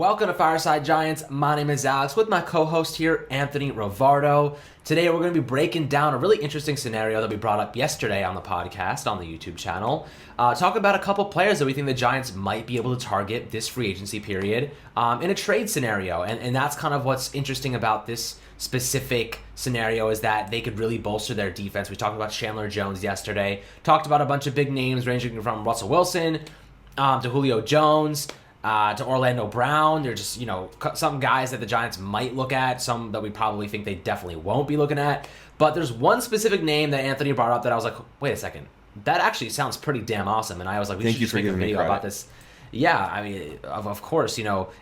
Welcome to Fireside Giants. My name is Alex with my co-host here, Anthony Rivardo. Today we're going to be breaking down a really interesting scenario that we brought up yesterday on the podcast, on the YouTube channel. Talk about a couple players that we think the Giants might be able to target this free agency period in a trade scenario. And that's kind of what's interesting about this specific scenario is that they could really bolster their defense. We talked about Chandler Jones yesterday. Talked about a bunch of big names ranging from Russell Wilson to Julio Jones, to Orlando Brown. They're just, some guys that the Giants might look at, some that we probably think they definitely won't be looking at. But there's one specific name that Anthony brought up that I was like, wait a second, that actually sounds pretty damn awesome. And I was like, we should just make a video about this. Yeah, I mean, of course,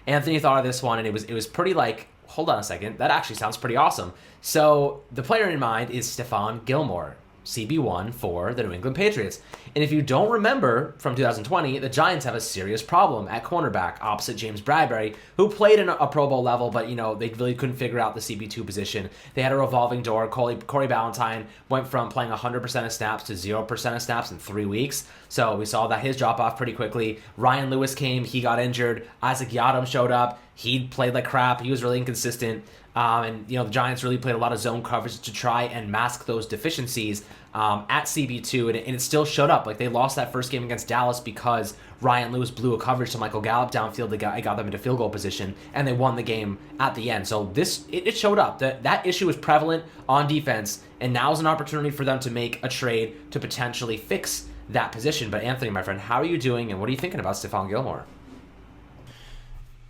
Anthony thought of this one, and it was pretty like, hold on a second, that actually sounds pretty awesome. So the player in mind is Stephon Gilmore, CB1 for the New England Patriots. And if you don't remember from 2020, the Giants have a serious problem at cornerback opposite James Bradberry, who played in a Pro Bowl level, but they really couldn't figure out the CB2 position. They had a revolving door. Corey Ballantyne went from playing 100% of snaps to 0% of snaps in 3 weeks. So we saw that his drop off pretty quickly. Ryan Lewis came, he got injured. Isaac Yiadom showed up. He played like crap. He was really inconsistent. And the Giants really played a lot of zone coverage to try and mask those deficiencies at CB2, and it still showed up. Like, they lost that first game against Dallas because Ryan Lewis blew a coverage to Michael Gallup downfield. It got them into field goal position, and they won the game at the end. So it showed up. That issue is prevalent on defense, and now is an opportunity for them to make a trade to potentially fix that position. But Anthony, my friend, how are you doing, and what are you thinking about Stephon Gilmore?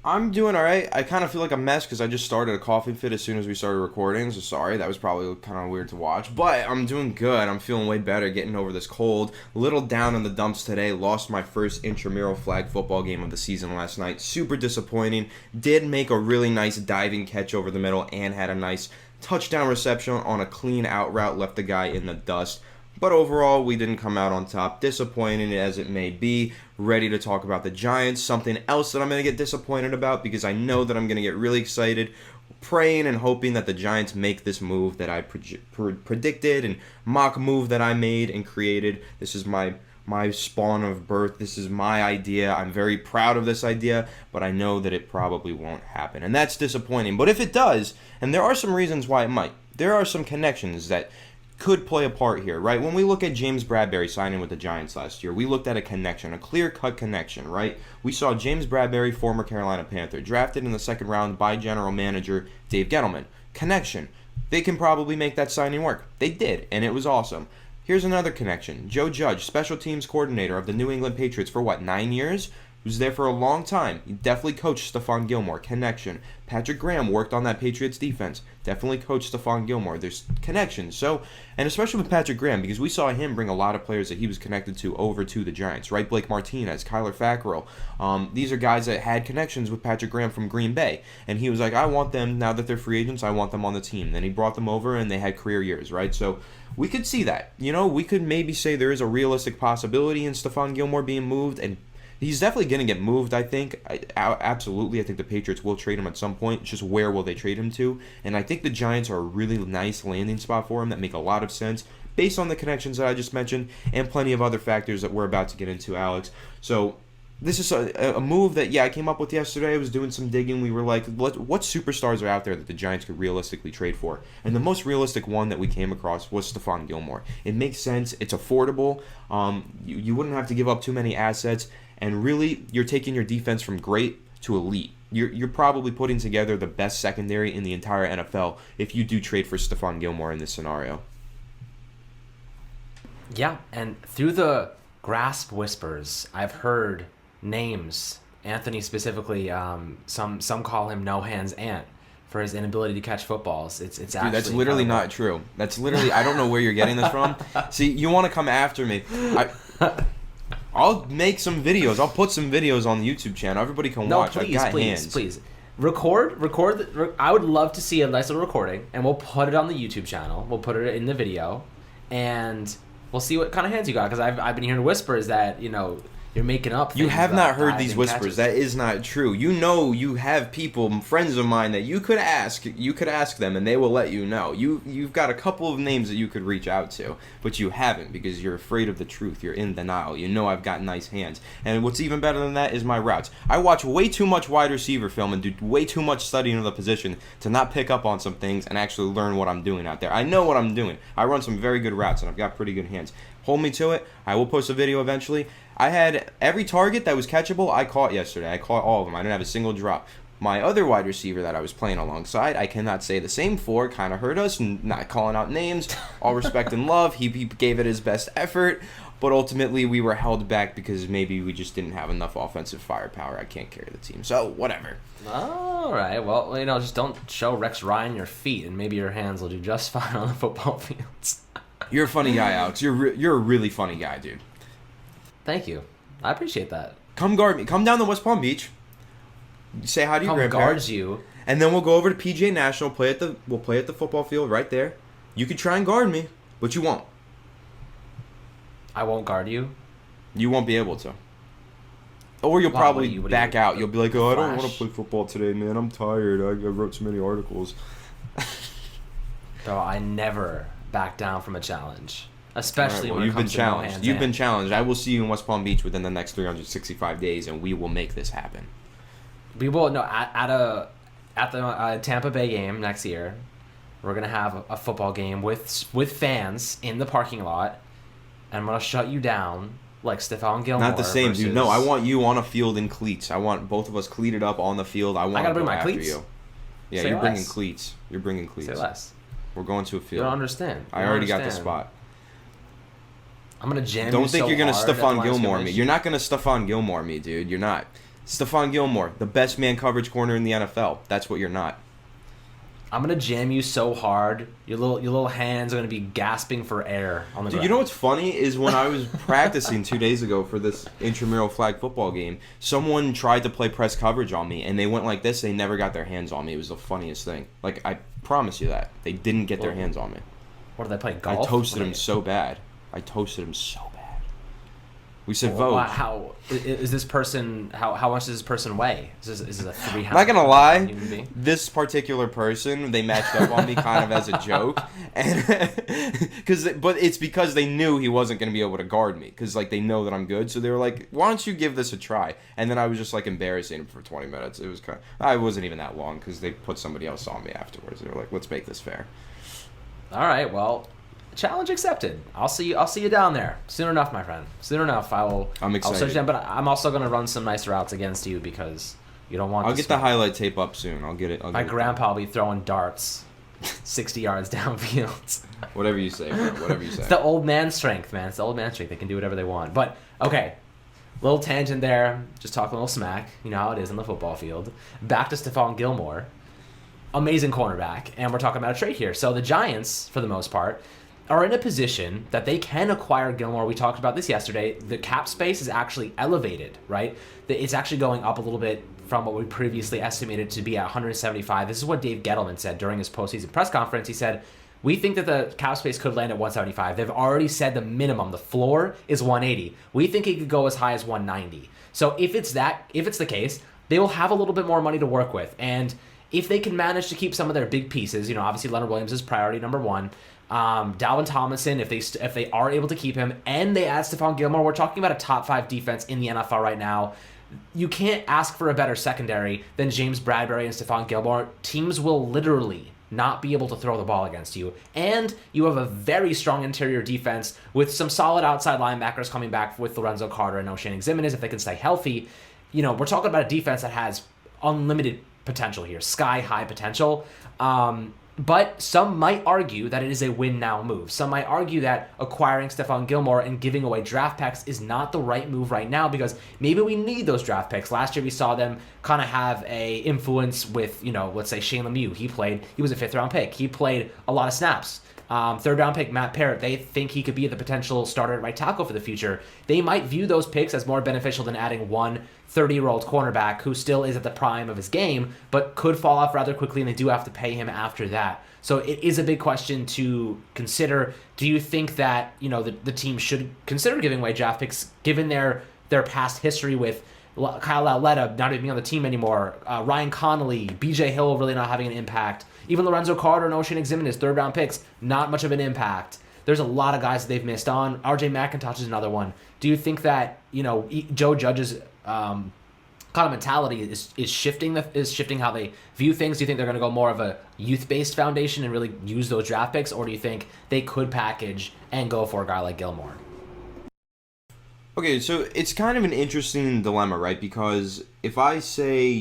I'm doing all right. I kind of feel like a mess because I just started a coughing fit as soon as we started recording, so sorry. That was probably kind of weird to watch, but I'm doing good. I'm feeling way better getting over this cold. A little down in the dumps today. Lost my first intramural flag football game of the season last night. Super disappointing. Did make a really nice diving catch over the middle and had a nice touchdown reception on a clean out route, left the guy in the dust. But overall, we didn't come out on top. Disappointing as it may be. Ready to talk about the Giants. Something else that I'm going to get disappointed about because I know that I'm going to get really excited. Praying and hoping that the Giants make this move that I predicted and mock move that I made and created. This is my spawn of birth. This is my idea. I'm very proud of this idea, but I know that it probably won't happen. And that's disappointing. But if it does, and there are some reasons why it might, there are some connections that could play a part here, right? When we look at James Bradberry signing with the Giants last year, we looked at a connection, a clear-cut connection, right? We saw James Bradberry, former Carolina Panther, drafted in the second round by general manager Dave Gettleman. Connection. They can probably make that signing work. They did, and it was awesome. Here's another connection. Joe Judge, special teams coordinator of the New England Patriots for 9 years? He was there for a long time. He definitely coached Stephon Gilmore. Connection. Patrick Graham worked on that Patriots defense. Definitely coached Stephon Gilmore. There's connections. So, and especially with Patrick Graham, because we saw him bring a lot of players that he was connected to over to the Giants, right? Blake Martinez, Kyler Fackrell. These are guys that had connections with Patrick Graham from Green Bay. And he was like, I want them, now that they're free agents, I want them on the team. Then he brought them over and they had career years, right? So we could see that. We could maybe say there is a realistic possibility in Stephon Gilmore being moved, and he's definitely going to get moved, I think. Absolutely. I think the Patriots will trade him at some point. It's just where will they trade him to? And I think the Giants are a really nice landing spot for him that make a lot of sense based on the connections that I just mentioned and plenty of other factors that we're about to get into, Alex. So this is a move that, I came up with yesterday. I was doing some digging. We were like, what superstars are out there that the Giants could realistically trade for? And the most realistic one that we came across was Stephon Gilmore. It makes sense. It's affordable. You wouldn't have to give up too many assets. And really, you're taking your defense from great to elite. You're probably putting together the best secondary in the entire NFL if you do trade for Stephon Gilmore in this scenario. Yeah, and through the grasp whispers, I've heard names. Anthony specifically, some call him No Hands Ant for his inability to catch footballs. It's actually... Dude, that's literally not true. That's literally... I don't know where you're getting this from. See, you want to come after me. I'll make some videos. I'll put some videos on the YouTube channel. Everybody can watch. Please. Record. I would love to see a nice little recording, and we'll put it on the YouTube channel. We'll put it in the video, and we'll see what kind of hands you got. Because I've been hearing whispers that You're making up things You have not about heard diving these whispers. catches. That is not true. You know you have people, friends of mine, that you could ask. You could ask them, and they will let you know. You've got a couple of names that you could reach out to, but you haven't because you're afraid of the truth. You're in denial. You know I've got nice hands. And what's even better than that is my routes. I watch way too much wide receiver film and do way too much studying of the position to not pick up on some things and actually learn what I'm doing out there. I know what I'm doing. I run some very good routes, and I've got pretty good hands. Hold me to it. I will post a video eventually. I had every target that was catchable, I caught yesterday. I caught all of them. I didn't have a single drop. My other wide receiver that I was playing alongside, I cannot say the same for, kind of hurt us, not calling out names, all respect and love. He gave it his best effort, but ultimately we were held back because maybe we just didn't have enough offensive firepower. I can't carry the team, so whatever. All right, well, just don't show Rex Ryan your feet, and maybe your hands will do just fine on the football fields. You're a funny guy, Alex. You're a really funny guy, dude. Thank you. I appreciate that. Come guard me. Come down to West Palm Beach. Say hi to your grandparents. Guard you. And then we'll go over to PGA National. We'll play at the football field right there. You could try and guard me, but you won't. I won't guard you. You won't be able to. Or you'll probably back out. You'll be like, oh, I don't want to play football today, man. I'm tired. I wrote so many articles. Bro, I never back down from a challenge. Especially when it comes to no hands. You've been challenged. I will see you in West Palm Beach within the next 365 days, and we will make this happen. We will at the Tampa Bay game next year. We're gonna have a football game with fans in the parking lot, and I'm gonna shut you down like Stephon Gilmore. Not the same, dude. No, I want you on a field in cleats. I want both of us cleated up on the field. I gotta bring my cleats. You. Yeah, Say you're less. bringing cleats. You're bringing cleats. Say less. We're going to a field. You don't understand. I already got the spot. I'm gonna jam. Don't you think so you're gonna hard at the line Stephon of Gilmore me. scrimmage. You're not gonna Stephon Gilmore me, dude. You're not. Stephon Gilmore, the best man coverage corner in the NFL. That's what you're not. I'm gonna jam you so hard, your little hands are gonna be gasping for air on the ground. Dude, you know what's funny is when I was practicing 2 days ago for this intramural flag football game, someone tried to play press coverage on me, and they went like this. They never got their hands on me. It was the funniest thing. Like, I promise you that. They didn't get their hands on me. What did they play, golf? I toasted him so bad. We said vote. How is this person? How much does this person weigh? Is this a 300? I'm not gonna lie. Human being? This particular person, they matched up on me kind of as a joke, and but it's because they knew he wasn't gonna be able to guard me, because like they know that I'm good, so they were like, "Why don't you give this a try?" And then I was just like embarrassing him for 20 minutes. It was I wasn't even that long because they put somebody else on me afterwards. They were like, "Let's make this fair." All right, well. Challenge accepted. I'll see you down there soon enough, my friend. Soon enough, I'm excited. I'll search you down, but I'm also gonna run some nice routes against you because you don't want. I'll get the highlight tape up soon. I'll get it. My grandpa will be throwing darts, 60 yards downfield. Whatever you say, bro. Whatever you say. It's the old man strength, man. It's the old man strength. They can do whatever they want. But okay, little tangent there. Just talking a little smack. You know how it is on the football field. Back to Stephon Gilmore, amazing cornerback, and we're talking about a trade here. So the Giants, for the most part, are in a position that they can acquire Gilmore. We talked about this yesterday. The cap space is actually elevated, right? It's actually going up a little bit from what we previously estimated to be at 175. This is what Dave Gettleman said during his postseason press conference. He said, we think that the cap space could land at 175. They've already said the minimum, the floor, is 180. We think it could go as high as 190. So if it's the case, they will have a little bit more money to work with. And if they can manage to keep some of their big pieces, obviously Leonard Williams is priority number one. Dalvin Tomlinson, if they are able to keep him, and they add Stephon Gilmore, we're talking about a top 5 defense in the NFL right now. You can't ask for a better secondary than James Bradbury and Stephon Gilmore. Teams will literally not be able to throw the ball against you. And you have a very strong interior defense with some solid outside linebackers coming back with Lorenzo Carter and O'Shane Ximines if they can stay healthy. We're talking about a defense that has unlimited potential here, sky-high potential. But some might argue that it is a win-now move. Some might argue that acquiring Stephon Gilmore and giving away draft picks is not the right move right now because maybe we need those draft picks. Last year we saw them kind of have a influence with, let's say Shane Lemieux. He was a 5th-round pick. He played a lot of snaps. 3rd-round pick Matt Parrott, they think he could be the potential starter at right tackle for the future. They might view those picks as more beneficial than adding one 30-year-old cornerback who still is at the prime of his game, but could fall off rather quickly, and they do have to pay him after that. So it is a big question to consider. Do you think that the team should consider giving away draft picks given their their past history with Kyle Lauletta not even being on the team anymore, Ryan Connolly, BJ Hill really not having an impact, even Lorenzo Carter and Ocean Eximitis, third-round picks, not much of an impact. There's a lot of guys that they've missed on. RJ McIntosh is another one. Do you think that, Joe Judge's kind of mentality is shifting how they view things? Do you think they're going to go more of a youth-based foundation and really use those draft picks, or do you think they could package and go for a guy like Gilmore? Okay, so it's kind of an interesting dilemma, right? Because if I say,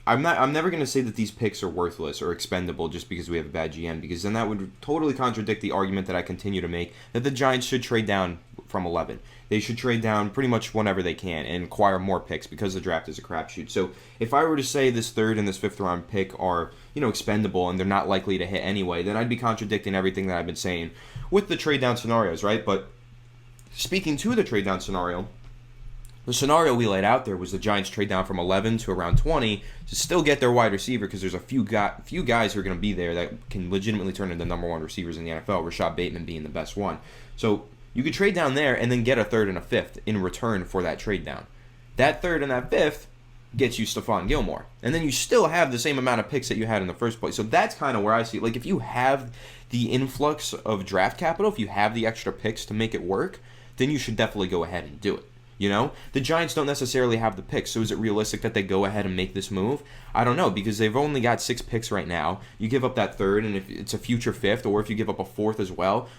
I'm never going to say that these picks are worthless or expendable just because we have a bad GM, because then that would totally contradict the argument that I continue to make that the Giants should trade down from 11. They should trade down pretty much whenever they can and acquire more picks because the draft is a crapshoot. So if I were to say this third and this fifth round pick are, expendable and they're not likely to hit anyway, then I'd be contradicting everything that I've been saying with the trade down scenarios, right? But speaking to the trade down scenario, the scenario we laid out there was the Giants trade down from 11 to around 20 to still get their wide receiver, because there's a few guys who are going to be there that can legitimately turn into number one receivers in the NFL, Rashad Bateman being the best one. So you could trade down there and then get a third and a fifth in return for that trade down. That third and that fifth gets you Stephon Gilmore. And then you still have the same amount of picks that you had in the first place. So that's kind of where I see it. Like, if you have the influx of draft capital, if you have the extra picks to make it work, then you should definitely go ahead and do it. The Giants don't necessarily have the picks, so is it realistic that they go ahead and make this move? I don't know, because they've only got 6 picks right now. You give up that third, and if it's a future fifth, or if you give up a fourth as well,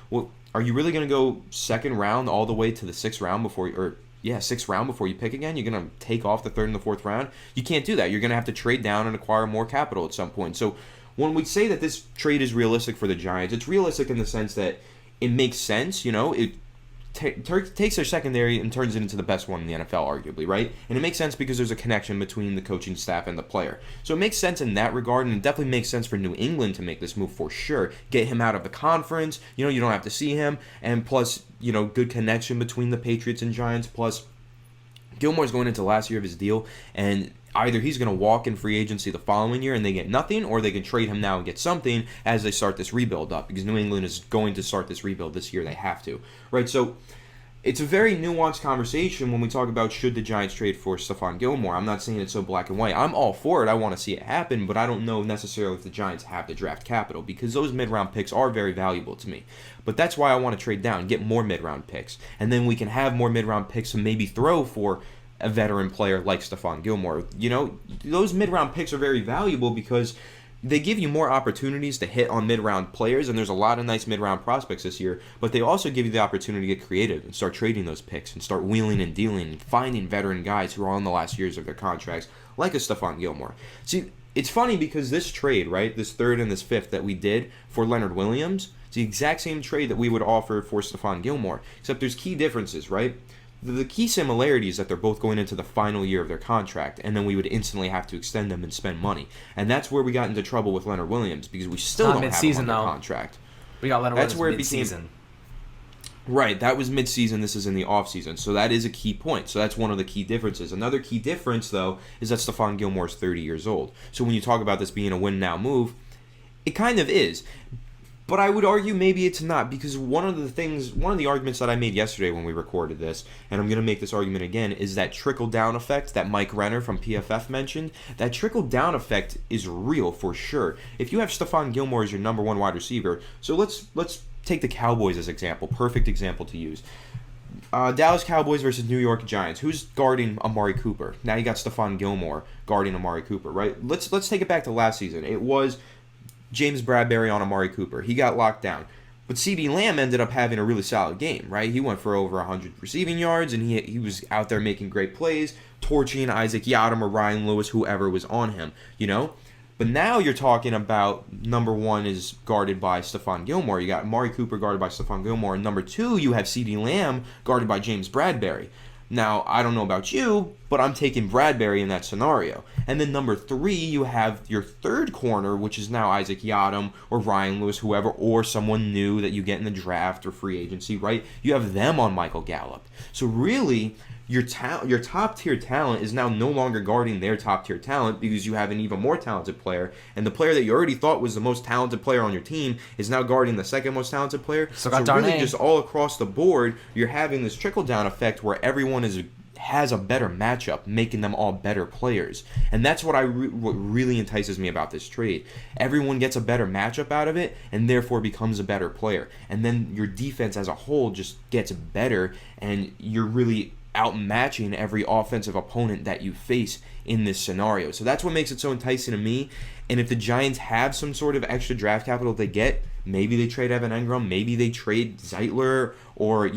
are you really going to go second round all the way to the sixth round before you pick again? You're going to take off the third and the fourth round? You can't do that. You're going to have to trade down and acquire more capital at some point. So when we say that this trade is realistic for the Giants, it's realistic in the sense that it makes sense. It takes their secondary and turns it into the best one in the NFL, arguably, right? And it makes sense because there's a connection between the coaching staff and the player. So it makes sense in that regard, and it definitely makes sense for New England to make this move for sure. Get him out of the conference, you don't have to see him, and plus, good connection between the Patriots and Giants, plus Gilmore's going into the last year of his deal, and either he's going to walk in free agency the following year and they get nothing, or they can trade him now and get something as they start this rebuild up, because New England is going to start this rebuild this year. They have to, right? So it's a very nuanced conversation when we talk about should the Giants trade for Stephon Gilmore. I'm not saying it's so black and white. I'm all for it. I want to see it happen, but I don't know necessarily if the Giants have the draft capital, because those mid-round picks are very valuable to me. But that's why I want to trade down, get more mid-round picks, and then we can have more mid-round picks and maybe throw for a veteran player like Stephon Gilmore. Those mid-round picks are very valuable because they give you more opportunities to hit on mid-round players, and there's a lot of nice mid-round prospects this year, but they also give you the opportunity to get creative and start trading those picks and start wheeling and dealing and finding veteran guys who are on the last years of their contracts, like a Stephon Gilmore. See, it's funny because this trade, right, this third and this fifth that we did for Leonard Williams, it's the exact same trade that we would offer for Stephon Gilmore, except there's key differences, right? The key similarity is that they're both going into the final year of their contract, and then we would instantly have to extend them and spend money. And that's where we got into trouble with Leonard Williams, because we still don't have him under contract. We got Leonard Williams mid-season. Right, that was mid-season. This is in the offseason. So that is a key point. So that's one of the key differences. Another key difference, though, is that Stephon Gilmore is 30 years old. So when you talk about this being a win-now move, it kind of is. But I would argue maybe it's not, because one of the arguments that I made yesterday when we recorded this, and I'm going to make this argument again, is that trickle-down effect that Mike Renner from PFF mentioned. That trickle-down effect is real for sure. If you have Stephon Gilmore as your number one wide receiver, so let's take the Cowboys as example, perfect example to use. Dallas Cowboys versus New York Giants. Who's guarding Amari Cooper? Now you got Stephon Gilmore guarding Amari Cooper, right? Let's take it back to last season. It was James Bradbury on Amari Cooper. He got locked down. But CeeDee Lamb ended up having a really solid game, right? He went for over 100 receiving yards, and he was out there making great plays, torching Isaac Yiadom or Ryan Lewis, whoever was on him, But now you're talking about number one is guarded by Stephon Gilmore. You got Amari Cooper guarded by Stephon Gilmore. And number two, you have CeeDee Lamb guarded by James Bradbury. Now, I don't know about you, but I'm taking Bradbury in that scenario. And then number three, you have your third corner, which is now Isaac Yiadom or Ryan Lewis, whoever, or someone new that you get in the draft or free agency, right? You have them on Michael Gallup. So really, your top-tier talent is now no longer guarding their top-tier talent, because you have an even more talented player, and the player that you already thought was the most talented player on your team is now guarding the second most talented player. So really, just all across the board, you're having this trickle-down effect where everyone is has a better matchup, making them all better players. And that's what what really entices me about this trade. Everyone gets a better matchup out of it, and therefore becomes a better player. And then your defense as a whole just gets better, and you're really outmatching every offensive opponent that you face in this scenario. So that's what makes it so enticing to me. And if the Giants have some sort of extra draft capital they get, maybe they trade Evan Engram, maybe they trade Zeitler, or,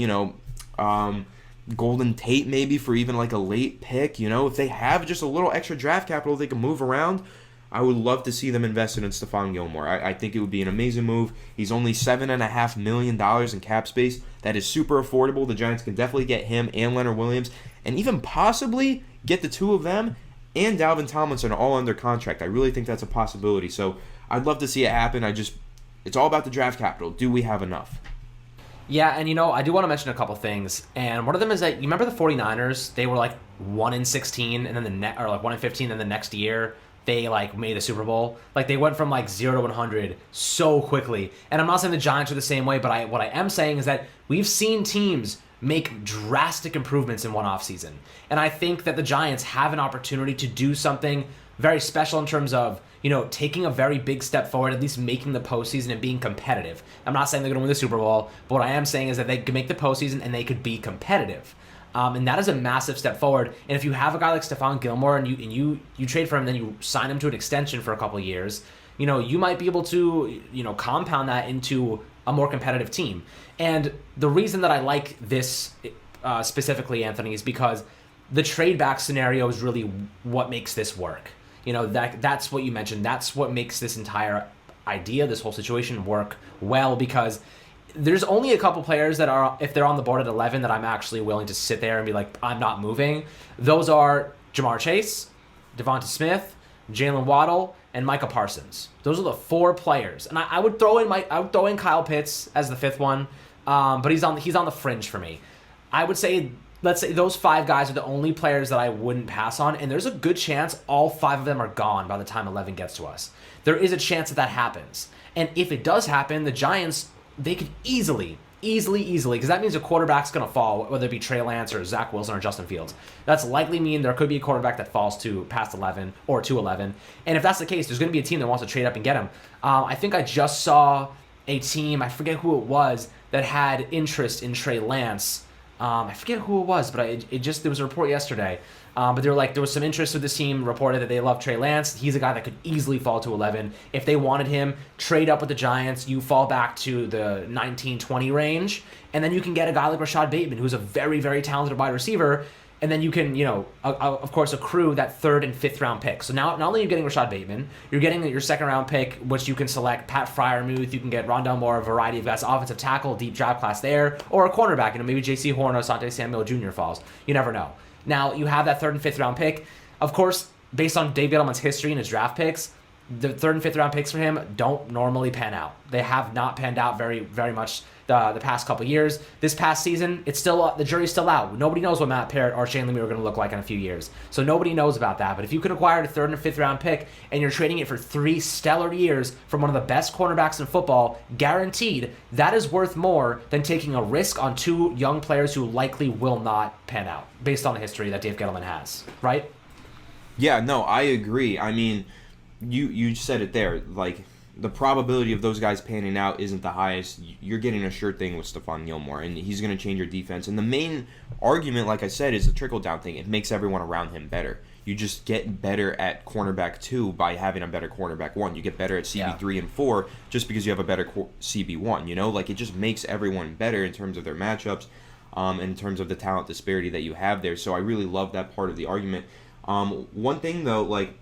Golden Tate maybe for even like a late pick. If they have just a little extra draft capital they can move around, I would love to see them invested in Stephon Gilmore. I think it would be an amazing move. He's only $7.5 million in cap space. That is super affordable. The Giants can definitely get him and Leonard Williams, and even possibly get the two of them and Dalvin Tomlinson all under contract. I really think that's a possibility. So I'd love to see it happen. It's all about the draft capital. Do we have enough? Yeah, and I do want to mention a couple things. And one of them is that, you remember the 49ers? They were like 1-16, and then or like 1-15, and the next year they like made the Super Bowl. Like, they went from like 0 to 100 so quickly. And I'm not saying the Giants are the same way, but what I am saying is that we've seen teams make drastic improvements in one offseason. And I think that the Giants have an opportunity to do something very special in terms of, taking a very big step forward, at least making the postseason and being competitive. I'm not saying they're going to win the Super Bowl, but what I am saying is that they could make the postseason and they could be competitive. And that is a massive step forward. And if you have a guy like Stephon Gilmore and you trade for him, then you sign him to an extension for a couple of years, you might be able to, compound that into a more competitive team. And the reason that I like this specifically, Anthony, is because the trade back scenario is really what makes this work. That's what you mentioned. That's what makes this entire idea, this whole situation work well, because there's only a couple players that are, if they're on the board at 11, that I'm actually willing to sit there and be like, I'm not moving. Those are Jamar Chase, Devonta Smith, Jalen Waddle, and Micah Parsons. Those are the 4 players. And I would throw in Kyle Pitts as the 5th one, but he's on the fringe for me. I would say, let's say those 5 guys are the only players that I wouldn't pass on, and there's a good chance all 5 of them are gone by the time 11 gets to us. There is a chance that happens. And if it does happen, the Giants, they could easily, because that means a quarterback's going to fall, whether it be Trey Lance or Zach Wilson or Justin Fields. That's likely mean there could be a quarterback that falls to past 11 or to 11. And if that's the case, there's going to be a team that wants to trade up and get him. I think I just saw a team, I forget who it was, that had interest in Trey Lance. I forget who it was, but there was a report yesterday. But there was some interest with this team, reported that they love Trey Lance. He's a guy that could easily fall to 11. If they wanted him, trade up with the Giants, you fall back to the 19-20 range, and then you can get a guy like Rashad Bateman, who's a very, very talented wide receiver, and then you can, of course, accrue that 3rd and 5th round pick. So now, not only are you getting Rashad Bateman, you're getting your 2nd round pick, which you can select Pat Freiermuth, you can get Rondell Moore, a variety of guys, offensive tackle, deep draft class there, or a cornerback, maybe J.C. Horn or Asante Samuel Jr. falls. You never know. Now, you have that 3rd and 5th round pick. Of course, based on Dave Gettleman's history and his draft picks, the 3rd and 5th round picks for him don't normally pan out. They have not panned out very, very much the past couple years. This past season, it's still the jury's still out. Nobody knows what Matt Parrott or Shane Lemieux are going to look like in a few years. So nobody knows about that. But if you can acquire a 3rd and 5th round pick and you're trading it for 3 stellar years from one of the best cornerbacks in football, guaranteed, that is worth more than taking a risk on 2 young players who likely will not pan out, based on the history that Dave Gettleman has, right? Yeah, no, I agree. I mean, you said it there. Like, the probability of those guys panning out isn't the highest. You're getting a sure thing with Stephon Gilmore, and he's going to change your defense. And the main argument, like I said, is the trickle-down thing. It makes everyone around him better. You just get better at cornerback 2 by having a better cornerback 1. You get better at CB3 and 4 just because you have a better CB1, Like, it just makes everyone better in terms of their matchups, in terms of the talent disparity that you have there. So I really love that part of the argument. One thing, though, like,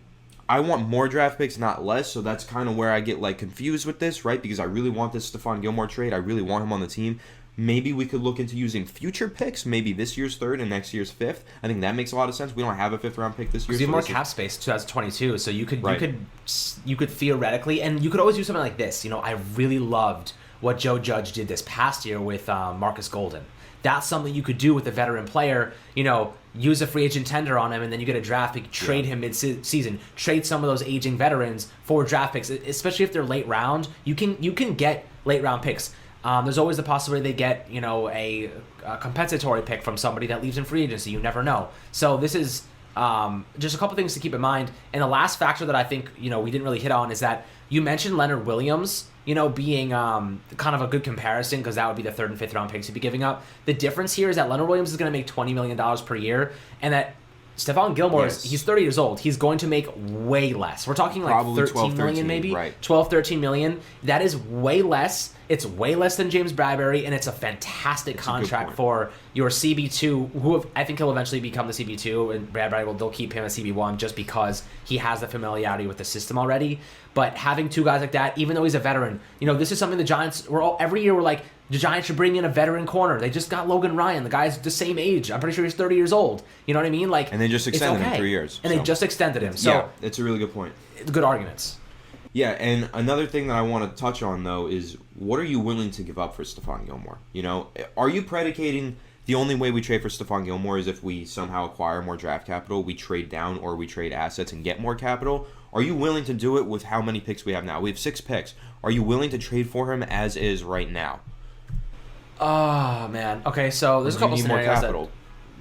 I want more draft picks, not less, so that's kind of where I get confused with this, right? Because I really want this Stephon Gilmore trade. I really want him on the team. Maybe we could look into using future picks, maybe this year's 3rd and next year's 5th. I think that makes a lot of sense. We don't have a 5th round pick this year. You have more cap space, 2022, so you could theoretically, and you could always do something like this. I really loved what Joe Judge did this past year with Marcus Golden. That's something you could do with a veteran player, use a free agent tender on him, and then you get a draft pick, trade him mid-season, trade some of those aging veterans for draft picks, especially if they're late round. You can get late round picks. There's always the possibility they get, a compensatory pick from somebody that leaves in free agency. You never know. So this is just a couple things to keep in mind. And the last factor that I think, we didn't really hit on is that you mentioned Leonard Williams, being kind of a good comparison because that would be the 3rd and 5th round picks he'd be giving up. The difference here is that Leonard Williams is going to make $20 million per year, and that Stephon Gilmore, he's 30 years old. He's going to make way less. We're talking like Probably 13 million maybe? right. 12, 13 million. That is way less. It's way less than James Bradbury, and it's a fantastic contract for your CB2, I think he'll eventually become the CB2, and Bradbury they'll keep him as CB1 just because he has the familiarity with the system already. But having two guys like that, even though he's a veteran, this is something the Giants, every year we're like, the Giants should bring in a veteran corner. They just got Logan Ryan. The guy's the same age. I'm pretty sure he's 30 years old. You know what I mean? And they just extended him 3 years. And they just extended him. So yeah, it's a really good point. Good arguments. Yeah, and another thing that I want to touch on, though, is what are you willing to give up for Stephon Gilmore? Are you predicating the only way we trade for Stephon Gilmore is if we somehow acquire more draft capital, we trade down, or we trade assets and get more capital? Are you willing to do it with how many picks we have now? We have 6 picks. Are you willing to trade for him as is right now? Oh, man. Okay, so there's a couple scenarios. More capital.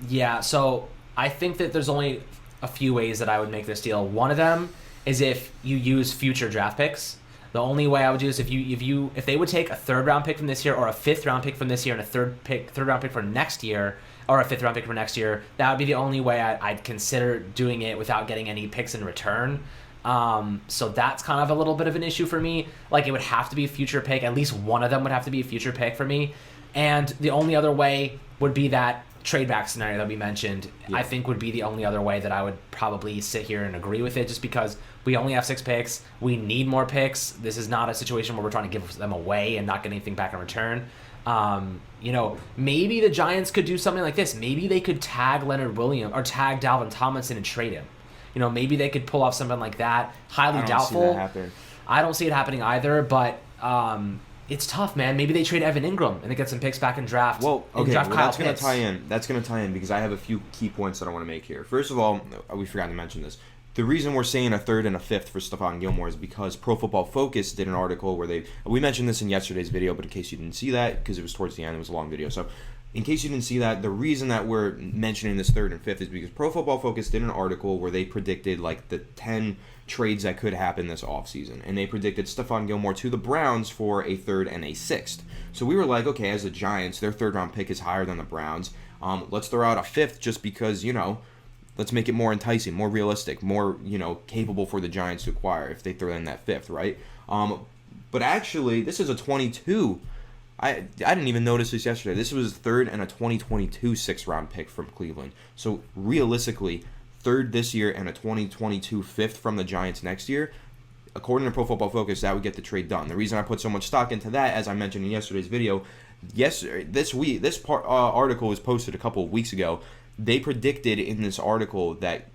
Yeah, so I think that there's only a few ways that I would make this deal. One of them is if you use future draft picks. The only way I would do this if they would take a 3rd round pick from this year or a 5th round pick from this year and a third round pick for next year or a 5th round pick for next year, that would be the only way I'd consider doing it without getting any picks in return. So that's kind of a little bit of an issue for me. Like, it would have to be a future pick. At least one of them would have to be a future pick for me. And the only other way would be that trade back scenario that we mentioned. I think would be the only other way that I would probably sit here and agree with it, just because we only have 6 picks. We need more picks. This is not a situation where we're trying to give them away and not get anything back in return. Maybe the Giants could do something like this. Maybe they could tag Leonard Williams or tag Dalvin Tomlinson and trade him. Maybe they could pull off something like that. Highly doubtful. See that happen. I don't see it happening either, but it's tough, man. Maybe they trade Evan Engram and they get some picks back in draft. That's going to tie in. That's going to tie in because I have a few key points that I want to make here. First of all, we forgot to mention this. The reason we're saying a 3rd and a 5th for Stephon Gilmore is because Pro Football Focus did an article where we mentioned this in yesterday's video, but in case you didn't see that, because it was towards the end, it was a long video. So in case you didn't see that, the reason that we're mentioning this 3rd and 5th is because Pro Football Focus did an article where they predicted like the 10 trades that could happen this offseason. And they predicted Stephon Gilmore to the Browns for a 3rd and a 6th. So we were like, okay, as the Giants, their 3rd round pick is higher than the Browns. Let's throw out a 5th just because, let's make it more enticing, more realistic, more, capable for the Giants to acquire if they throw in that 5th, right? But actually, this is a 22. I didn't even notice this yesterday. This was 3rd and a 2022 6th round pick from Cleveland. So realistically, 3rd this year and a 2022 5th from the Giants next year. According to Pro Football Focus, that would get the trade done. The reason I put so much stock into that, as I mentioned in yesterday's video, this article was posted a couple of weeks ago. They predicted in this article that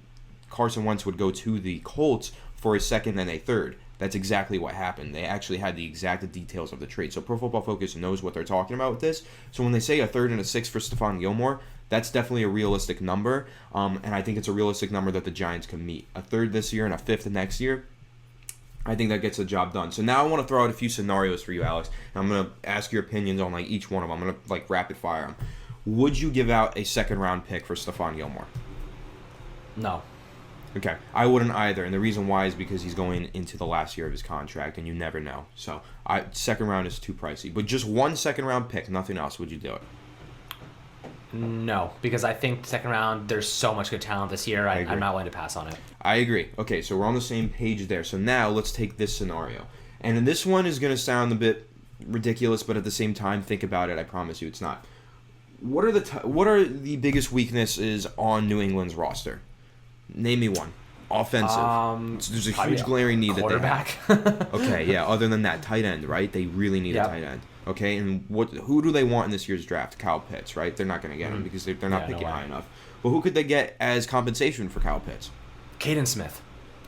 Carson Wentz would go to the Colts for a 2nd and a 3rd. That's exactly what happened. They actually had the exact details of the trade. So Pro Football Focus knows what they're talking about with this. So when they say a 3rd and a 6th for Stephon Gilmore, that's definitely a realistic number. And I think it's a realistic number that the Giants can meet. A 3rd this year and a 5th next year, I think that gets the job done. So now I want to throw out a few scenarios for you, Alex. And I'm going to ask your opinions on each one of them. I'm going to rapid fire them. Would you give out a 2nd round pick for Stephon Gilmore? No. Okay, I wouldn't either, and the reason why is because he's going into the last year of his contract, and you never know. So, 2nd round is too pricey. But just one 2nd round pick, nothing else, would you do it? No, because I think 2nd round, there's so much good talent this year, I'm not willing to pass on it. I agree. Okay, so we're on the same page there. So now, let's take this scenario. And this one is going to sound a bit ridiculous, but at the same time, think about it, I promise you it's not. What are the biggest weaknesses on New England's roster? Name me one. Offensive. There's a huge glaring need that they have. Okay, yeah. Other than that, tight end, right? They really need a tight end. Okay, and who do they want in this year's draft? Kyle Pitts, right? They're not going to get him because they're not picking high enough. But who could they get as compensation for Kyle Pitts? Caden Smith.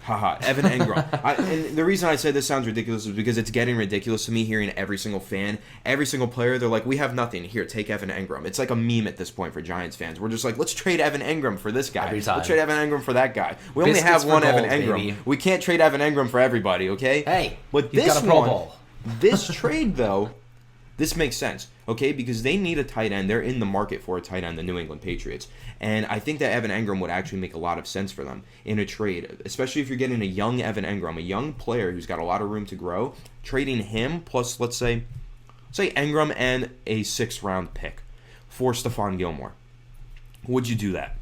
Haha, Evan Engram. And the reason I say this sounds ridiculous is because it's getting ridiculous to me hearing every single fan, every single player, they're like, we have nothing. Here, take Evan Engram. It's like a meme at this point for Giants fans. We're just like, let's trade Evan Engram for this guy. Let's trade Evan Engram for that guy. We only have one Evan Engram. Baby. We can't trade Evan Engram for everybody, okay? Hey, but he's got a Pro Bowl. This trade, though, This makes sense, okay? Because they need a tight end. They're in the market for a tight end, the New England Patriots. And I think that Evan Engram would actually make a lot of sense for them in a trade, especially if you're getting a young Evan Engram, a young player who's got a lot of room to grow. Trading him plus, let's say Engram and a 6th-round pick for Stephon Gilmore. Would you do that?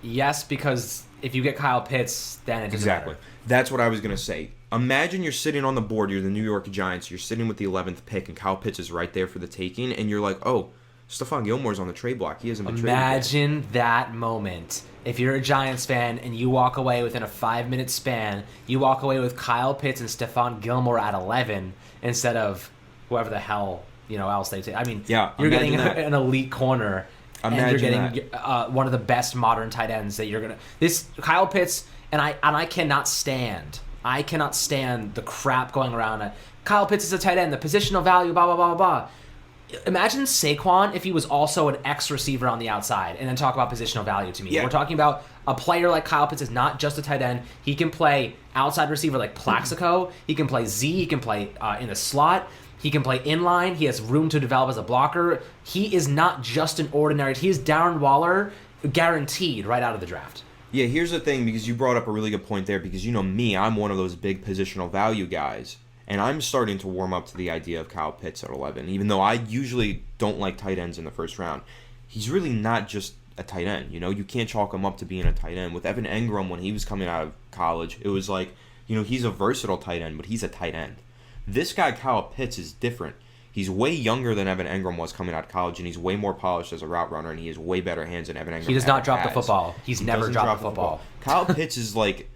Yes, because if you get Kyle Pitts, then it doesn't matter. That's what I was going to say. Imagine you're sitting on the board, you're the New York Giants, you're sitting with the 11th pick, and Kyle Pitts is right there for the taking, and you're like, oh, Stephon Gilmore's on the trade block. He hasn't been traded yet. Imagine that moment. If you're a Giants fan and you walk away within a 5-minute span, you walk away with Kyle Pitts and Stephon Gilmore at 11 instead of whoever the hell else they take. I mean, you're getting an elite corner. And you're getting one of the best modern tight ends that you're gonna. This Kyle Pitts and I cannot stand. I cannot stand the crap going around. Kyle Pitts is a tight end. The positional value, blah blah blah blah. Imagine Saquon if he was also an X receiver on the outside, and then talk about positional value to me. Yeah. We're talking about a player like Kyle Pitts is not just a tight end. He can play outside receiver like Plaxico. He can play Z. He can play in the slot. He can play inline. He has room to develop as a blocker. He is not just an ordinary. He is Darren Waller guaranteed right out of the draft. Yeah, here's the thing, because you brought up a really good point there, because you know me, I'm one of those big positional value guys, and I'm starting to warm up to the idea of Kyle Pitts at 11, even though I usually don't like tight ends in the first round. He's really not just a tight end, you can't chalk him up to being a tight end. With Evan Engram, when he was coming out of college, it was like, he's a versatile tight end, but he's a tight end. This guy, Kyle Pitts, is different. He's way younger than Evan Engram was coming out of college, and he's way more polished as a route runner, and he has way better hands than Evan Engram. He does not drop the football. He never dropped the football. Kyle Pitts is like...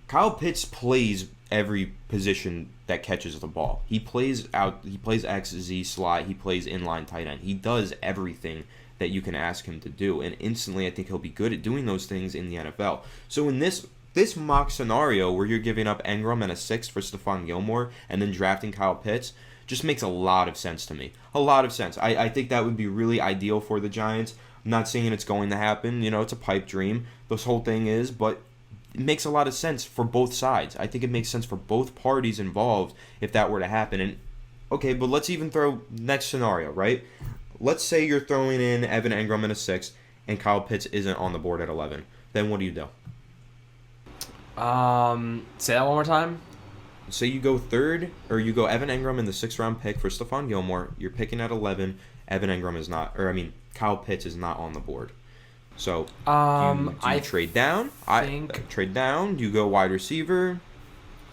Kyle Pitts plays every position that catches the ball. He plays out. He plays X, Z, slot. He plays inline tight end. He does everything that you can ask him to do, and instantly I think he'll be good at doing those things in the NFL. So in this mock scenario where you're giving up Engram and a 6th for Stephon Gilmore and then drafting Kyle Pitts just makes a lot of sense to me. A lot of sense. I think that would be really ideal for the Giants. I'm not saying it's going to happen. It's a pipe dream. This whole thing is, but it makes a lot of sense for both sides. I think it makes sense for both parties involved if that were to happen. And okay, but let's even throw next scenario, right? Let's say you're throwing in Evan Engram in a 6th and Kyle Pitts isn't on the board at 11. Then what do you do? Say that one more time. Say you go 3rd, or you go Evan Engram in the 6th-round pick for Stephon Gilmore. You're picking at 11. Evan Engram is not, Kyle Pitts is not on the board. So, do you trade down? Trade down. Do you go wide receiver?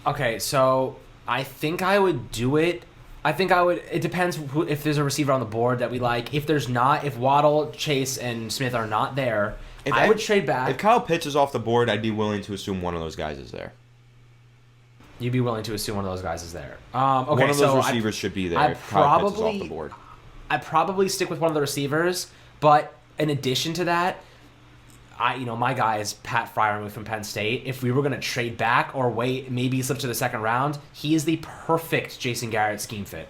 Okay, so I think I would do it. It depends if there's a receiver on the board that we like. If there's not, if Waddle, Chase, and Smith are not there, I would trade back. If Kyle Pitts is off the board, I'd be willing to assume one of those guys is there. You'd be willing to assume one of those guys is there. Okay, one of those receivers should be there if Kyle Pitts is off the board. I'd probably stick with one of the receivers, but in addition to that, my guy is Pat Freiermuth from Penn State. If we were going to trade back or wait, maybe slip to the 2nd round, he is the perfect Jason Garrett scheme fit.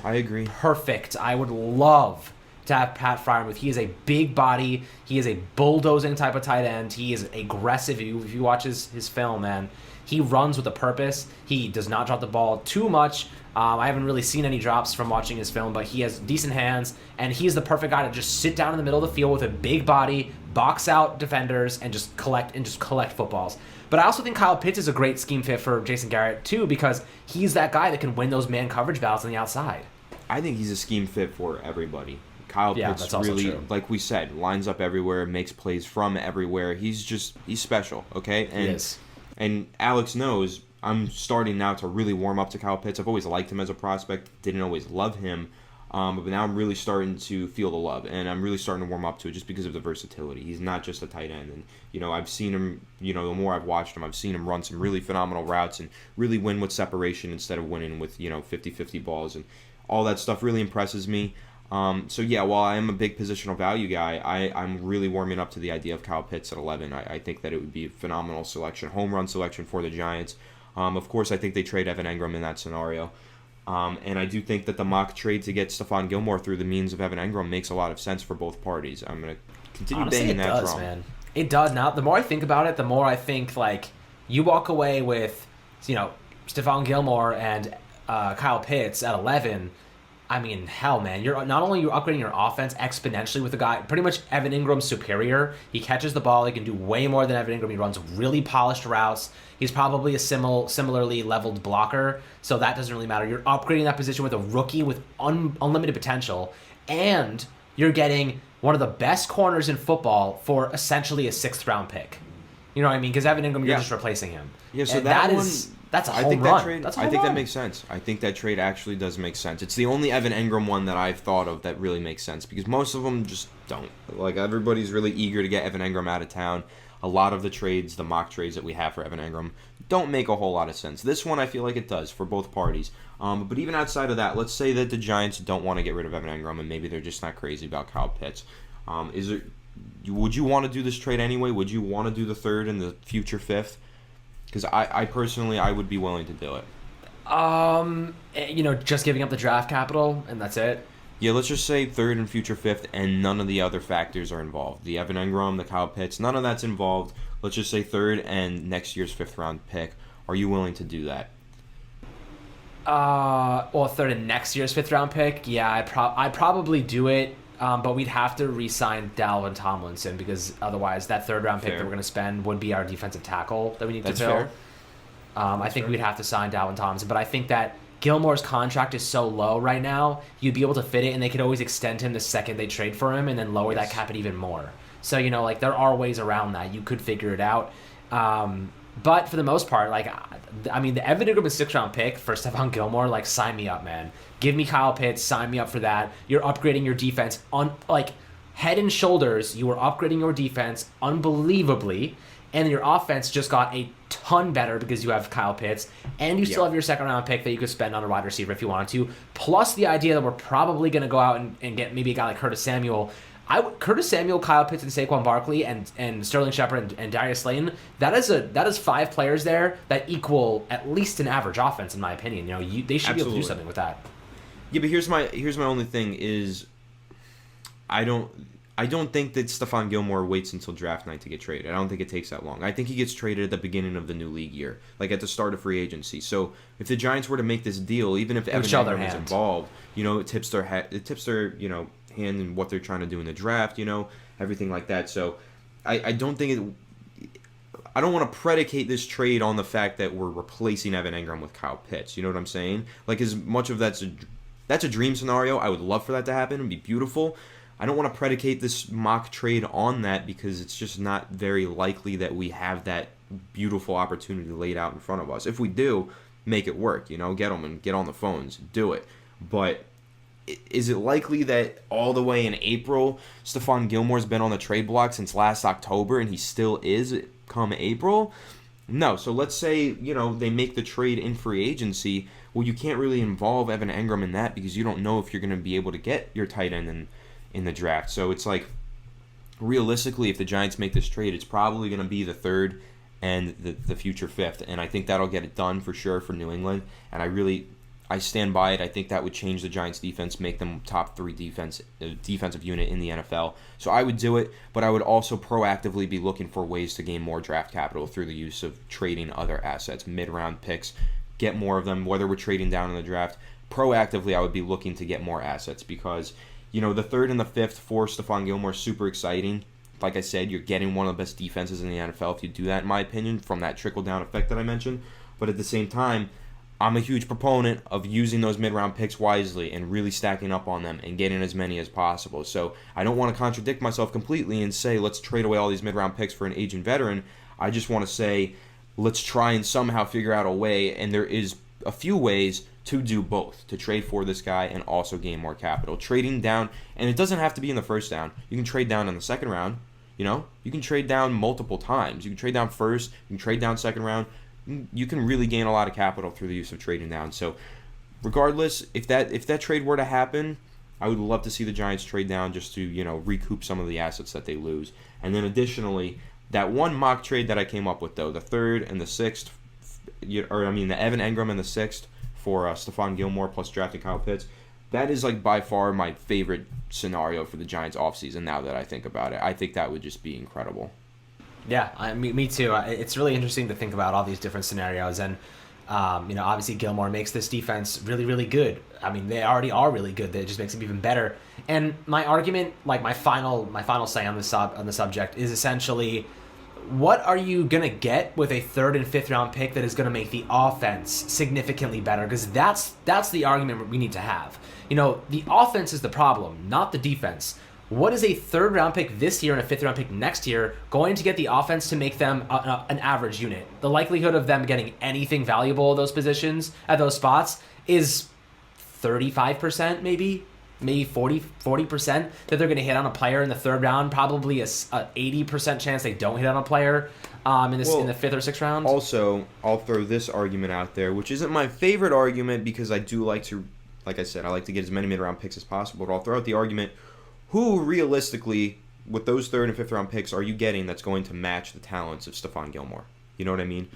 I agree. Perfect. I would love to have Pat Freiermuth. He is a big body. He is a bulldozing type of tight end. He is aggressive. If you watch his film, man, he runs with a purpose. He does not drop the ball too much. I haven't really seen any drops from watching his film, but he has decent hands, and he's the perfect guy to just sit down in the middle of the field with a big body, box out defenders, and just collect footballs. But I also think Kyle Pitts is a great scheme fit for Jason Garrett too, because he's that guy that can win those man coverage battles on the outside. I think he's a scheme fit for everybody. Kyle Pitts really, like we said, lines up everywhere, makes plays from everywhere. He's special, okay? And, he is. And Alex knows I'm starting now to really warm up to Kyle Pitts. I've always liked him as a prospect, didn't always love him, but now I'm really starting to feel the love, and I'm really starting to warm up to it just because of the versatility. He's not just a tight end, and I've seen him. The more I've watched him, I've seen him run some really phenomenal routes and really win with separation instead of winning with 50-50 balls, and all that stuff really impresses me. So yeah, while I am a big positional value guy, I'm really warming up to the idea of Kyle Pitts at 11. I think that it would be a phenomenal selection, home run selection for the Giants. Of course, I think they trade Evan Engram in that scenario. And I do think that the mock trade to get Stephon Gilmore through the means of Evan Engram makes a lot of sense for both parties. I'm going to continue banging that drum. Man. It does. Now, the more I think about it, the more I think, you walk away with, Stephon Gilmore and Kyle Pitts at 11. I mean, hell, man. You're not only you're upgrading your offense exponentially with a guy, pretty much Evan Ingram's superior. He catches the ball. He can do way more than Evan Ingram. He runs really polished routes. He's probably a similarly leveled blocker, so that doesn't really matter. You're upgrading that position with a rookie with unlimited potential, and you're getting one of the best corners in football for essentially a 6th-round pick. You know what I mean? Because Evan Ingram, you're just replacing him. Yeah, so and that's a home I think run. that trade. That's a home I think run. that makes sense. I think that trade actually does make sense. It's the only Evan Engram one that I've thought of that really makes sense because most of them just don't. Like everybody's really eager to get Evan Engram out of town. A lot of the trades, the mock trades that we have for Evan Engram, don't make a whole lot of sense. This one I feel like it does for both parties. But even outside of that, let's say that the Giants don't want to get rid of Evan Engram and maybe they're just not crazy about Kyle Pitts. Would you want to do this trade anyway? Would you want to do the 3rd and the future 5th? Because I personally, I would be willing to do it. Just giving up the draft capital and that's it. Yeah, let's just say 3rd and future 5th, and none of the other factors are involved. The Evan Engram, the Kyle Pitts, none of that's involved. Let's just say 3rd and next year's 5th-round pick. Are you willing to do that? 3rd and next year's 5th-round pick. Yeah, I'd probably do it. But we'd have to re-sign Dalvin Tomlinson because otherwise that 3rd-round pick that we're going to spend would be our defensive tackle that we need to fill. Fair. I think we'd have to sign Dalvin Tomlinson, but I think that Gilmore's contract is so low right now, you'd be able to fit it, and they could always extend him the second they trade for him and then lower that cap it even more. So, there are ways around that. You could figure it out. But for the most part, the Evan Engram 6th-round pick for Stephon Gilmore, sign me up, man. Give me Kyle Pitts, sign me up for that. You're upgrading your defense head and shoulders. You are upgrading your defense unbelievably, and your offense just got a ton better because you have Kyle Pitts, and you still have your 2nd-round pick that you could spend on a wide receiver if you wanted to. Plus the idea that we're probably going to go out and get maybe a guy like Curtis Samuel. Curtis Samuel, Kyle Pitts, and Saquon Barkley, and Sterling Shepard and Darius Slayton. That is 5 players there that equal at least an average offense, in my opinion. They should be able to do something with that. Yeah, but here's my only thing is, I don't think that Stephon Gilmore waits until draft night to get traded. I don't think it takes that long. I think he gets traded at the beginning of the new league year, at the start of free agency. So if the Giants were to make this deal, even if Evan Engram is involved, it tips their hand in what they're trying to do in the draft, everything like that. So I don't think I don't want to predicate this trade on the fact that we're replacing Evan Engram with Kyle Pitts. You know what I'm saying? As much of that's a dream scenario. I would love for that to happen. It'd be beautiful. I don't want to predicate this mock trade on that because it's just not very likely that we have that beautiful opportunity laid out in front of us. If we do, make it work. Get them and get on the phones, do it. But is it likely that all the way in April, Stephon Gilmore's been on the trade block since last October and he still is come April? No. So let's say, they make the trade in free agency. Well, you can't really involve Evan Engram in that because you don't know if you're going to be able to get your tight end in the draft. So it's realistically, if the Giants make this trade, it's probably going to be the 3rd and the future 5th. And I think that'll get it done for sure for New England. And I stand by it. I think that would change the Giants' defense, make them top 3 defensive unit in the NFL. So I would do it, but I would also proactively be looking for ways to gain more draft capital through the use of trading other assets, mid-round picks, get more of them, whether we're trading down in the draft. Proactively, I would be looking to get more assets because, the 3rd and the 5th for Stephon Gilmore is super exciting. Like I said, you're getting one of the best defenses in the NFL if you do that, in my opinion, from that trickle-down effect that I mentioned. But at the same time, I'm a huge proponent of using those mid-round picks wisely and really stacking up on them and getting as many as possible. So I don't want to contradict myself completely and say, let's trade away all these mid-round picks for an aging veteran. I just want to say, let's try and somehow figure out a way, and there is a few ways to do both, to trade for this guy and also gain more capital. Trading down, and it doesn't have to be in the first round. You can trade down in the 2nd round. You can trade down multiple times. You can trade down first, you can trade down 2nd round. You can really gain a lot of capital through the use of trading down. So regardless, if that trade were to happen, I would love to see the Giants trade down just to, recoup some of the assets that they lose. And then additionally, that one mock trade that I came up with, though, the 3rd and the 6th, the Evan Engram and the 6th for Stephon Gilmore plus drafting Kyle Pitts, that is by far my favorite scenario for the Giants offseason now that I think about it. I think that would just be incredible. Yeah, me too. It's really interesting to think about all these different scenarios, and Obviously Gilmore makes this defense really, really good. I mean, they already are really good. That just makes them even better. And my argument, like my final say on the subject is essentially, what are you gonna get with a 3rd and 5th round pick that is gonna make the offense significantly better? Because that's the argument we need to have. The offense is the problem, not the defense. What is a 3rd round pick this year and a 5th round pick next year going to get the offense to make them an average unit? The likelihood of them getting anything valuable at those positions, at those spots, is 35%, maybe 40% that they're going to hit on a player in the 3rd round. Probably a 80% chance they don't hit on a player in the 5th or 6th round. Also, I'll throw this argument out there, which isn't my favorite argument because I do like to, like I said, I like to get as many mid-round picks as possible. But I'll throw out the argument: who realistically, with those 3rd and 5th round picks, are you getting that's going to match the talents of Stephon Gilmore? You know what I mean?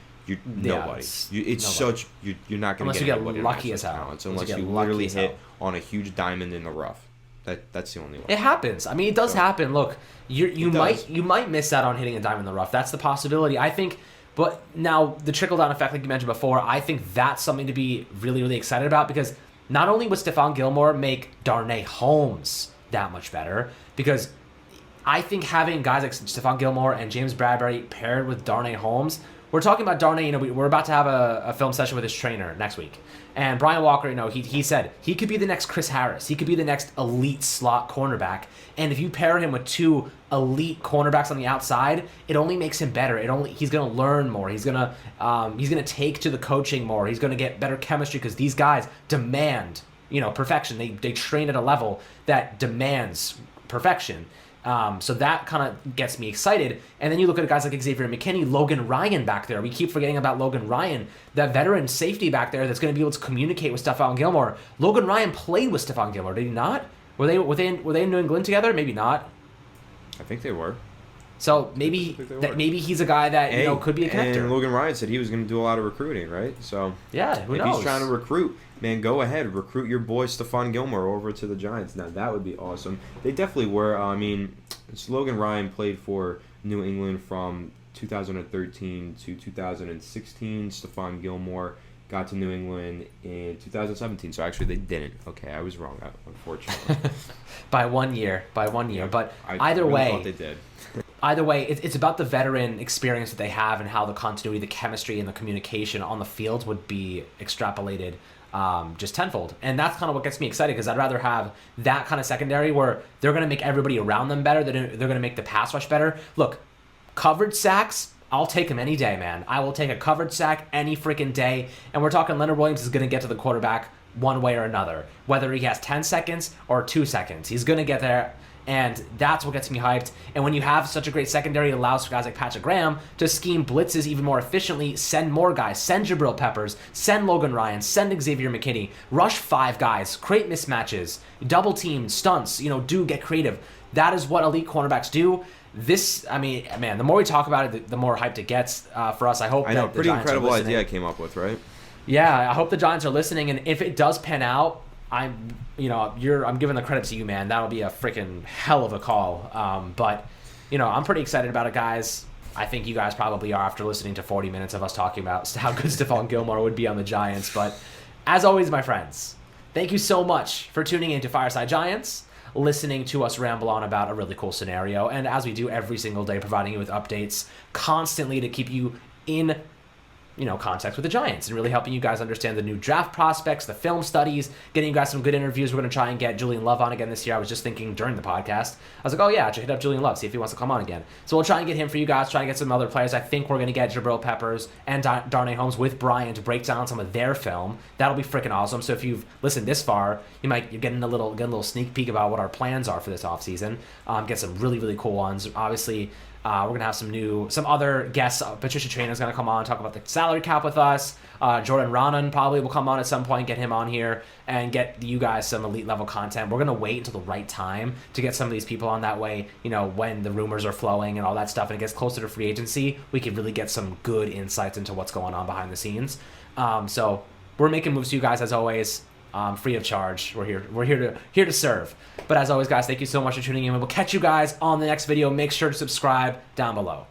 Nobody. You're not going to get anybody lucky as hell. Talents unless you literally hit on a huge diamond in the rough. That's the only way. It happens. I mean, it does happen. Look, you might miss out on hitting a diamond in the rough. That's the possibility. I think. But now the trickle down effect, like you mentioned before, I think that's something to be really, really excited about, because not only would Stephon Gilmore make Darnay Holmes that much better, because I think having guys like Stephon Gilmore and James Bradbury paired with Darnay Holmes, we're talking about Darnay, we're about to have a film session with his trainer next week. And Brian Walker, he said he could be the next Chris Harris. He could be the next elite slot cornerback. And if you pair him with 2 elite cornerbacks on the outside, it only makes him better. He's going to learn more. He's going to take to the coaching more. He's going to get better chemistry, because these guys demand, perfection. They train at a level that demands perfection. So that kind of gets me excited. And then you look at guys like Xavier McKinney, Logan Ryan back there. We keep forgetting about Logan Ryan, that veteran safety back there that's going to be able to communicate with Stephon Gilmore. Logan Ryan played with Stephon Gilmore, did he not? Were they in New England together? Maybe not. I think they were. So maybe he's a guy that could be a connector. And Logan Ryan said he was going to do a lot of recruiting, right? So yeah, who knows? If he's trying to recruit, man, go ahead, recruit your boy Stephon Gilmore over to the Giants. Now that would be awesome. They definitely were. I mean, Logan Ryan played for New England from 2013 to 2016. Stephon Gilmore got to New England in 2017. So actually, they didn't. Okay, I was wrong, unfortunately. by 1 year. Yeah, but either way, thought they did. Either way, it's about the veteran experience that they have and how the continuity, the chemistry, and the communication on the field would be extrapolated just tenfold. And that's kind of what gets me excited, because I'd rather have that kind of secondary where they're going to make everybody around them better. They're going to make the pass rush better. Look, coverage sacks, I'll take them any day, man. I will take a coverage sack any freaking day. And we're talking Leonard Williams is going to get to the quarterback one way or another. Whether he has 10 seconds or 2 seconds, he's going to get there. And that's what gets me hyped. And when you have such a great secondary, it allows for guys like Patrick Graham to scheme blitzes even more efficiently, send more guys, send Jabril Peppers, send Logan Ryan, send Xavier McKinney, rush 5 guys, create mismatches, double team, stunts, do get creative. That is what elite cornerbacks do. Man, the more we talk about it, the more hyped it gets for us. I hope I know, pretty incredible idea I came up with, right? Yeah, I hope the Giants are listening, and if it does pan out, I'm giving the credit to you, man. That'll be a freaking hell of a call. But I'm pretty excited about it, guys. I think you guys probably are after listening to 40 minutes of us talking about how good Stephon Gilmore would be on the Giants. But as always, my friends, thank you so much for tuning in to Fireside Giants, listening to us ramble on about a really cool scenario. And as we do every single day, providing you with updates constantly to keep you in context with the Giants and really helping you guys understand the new draft prospects, the film studies, getting you guys some good interviews. We're going to try and get Julian Love on again this year. I was just thinking during the podcast, I was like, oh yeah, I should hit up Julian Love, see if he wants to come on again. So we'll try and get him for you guys, try and get some other players. I think we're going to get Jabril Peppers and Darnay Holmes with Brian to break down some of their film. That'll be freaking awesome. So if you've listened this far, you're getting a little sneak peek about what our plans are for this offseason. Get some really, really cool ones. Obviously, we're going to have some other guests. Patricia Traina's going to come on and talk about the salary cap with us. Jordan Ronan probably will come on at some point, get him on here, and get you guys some elite level content. We're going to wait until the right time to get some of these people on. That way, when the rumors are flowing and all that stuff and it gets closer to free agency, we can really get some good insights into what's going on behind the scenes. So we're making moves to you guys as always. Free of charge. We're here to serve. But as always, guys, thank you so much for tuning in. We'll catch you guys on the next video. Make sure to subscribe down below.